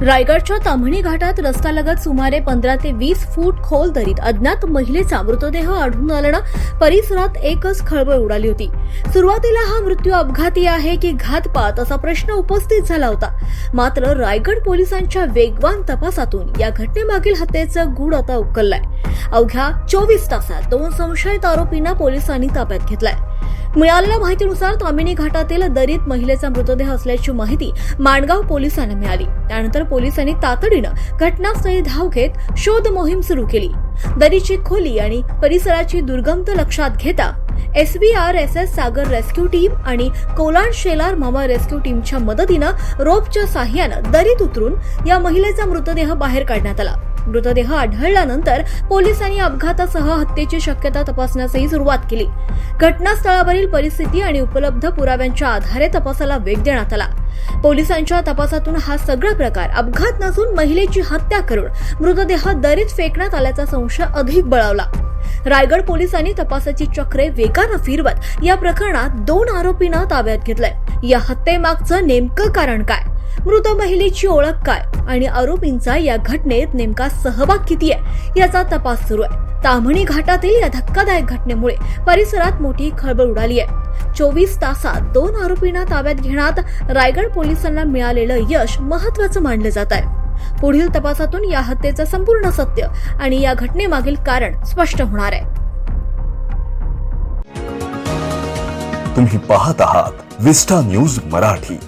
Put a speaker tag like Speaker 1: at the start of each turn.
Speaker 1: रायगडच्या ताम्हणी घाटात रस्त्यालगत सुमारे 15 ते 20 फूट खोल दरीत अज्ञात महिलेचा मृतदेह आढळून आल्यानं परिसरात एकच खळबळ उडाली होती। सुरुवातीला हा मृत्यू अपघाती आहे की घातपात असा प्रश्न उपस्थित झाला होता। मात्र रायगड पोलिसांच्या वेगवान तपासातून या घटनेमागील हत्येचं गूढ आता उकललंय। अवघ्या 24 तासात 2 संशयित आरोपींना पोलिसांनी ताब्यात घेतलंय। मिळालेल्या माहितीनुसार ताम्हिणी घाटातील दरीत महिलेचा मृतदेह असल्याची माहिती माणगाव पोलिसांना मिळाली। त्यानंतर पोलिसांनी तातडीनं घटनास्थळी धाव घेत शोध मोहीम सुरू केली। दरीची खोली आणि परिसराची दुर्गमता लक्षात घेता SVRSS सागर रेस्क्यू टीम आणि कोलांड शेलार मामा रेस्क्यू टीमच्या मदतीनं रोपच्या साह्यानं दरीत उतरून या महिलेचा मृतदेह बाहेर काढण्यात आला। मृतदेह आढळल्यानंतर पोलिसांनी अपघातासह हत्येची शक्यता तपासण्यासही सुरुवात केली। घटनास्थळावरील परिस्थिती आणि उपलब्ध पुराव्यांच्या आधारे तपासाला वेग देण्यात आला। पोलिसांच्या तपासातून हा सगळा प्रकार अपघात नसून महिलेची हत्या करून मृतदेह दरीत फेकण्यात आल्याचा संशय अधिक बळावला। रायगड पोलिसांनी तपासाची चक्रे वेगानं फिरवत या प्रकरणात 2 आरोपींना ताब्यात घेतलंय। या हत्येमागचं नेमकं कारण काय, मृत महिलेची ओळख काय आणि आरोपींचा या घटनेत नेमका सहभाग किती आहे याचा तपास सुरू आहे। ताम्हणी घाटातील या धक्कादायक घटनेमुळे परिसरात मोठी खळबळ उडाली आहे। 24 तासात 2 आरोपींना ताब्यात घेण्यात रायगड पोलिसांना मिळालेलं यश महत्त्वाचं मानलं जात आहे। पुढील तपासातून या हत्येचं संपूर्ण सत्य आणि या घटनेमागील कारण स्पष्ट होणार आहे।
Speaker 2: तुम्ही पाहत आहात विस्टा न्यूज मराठी।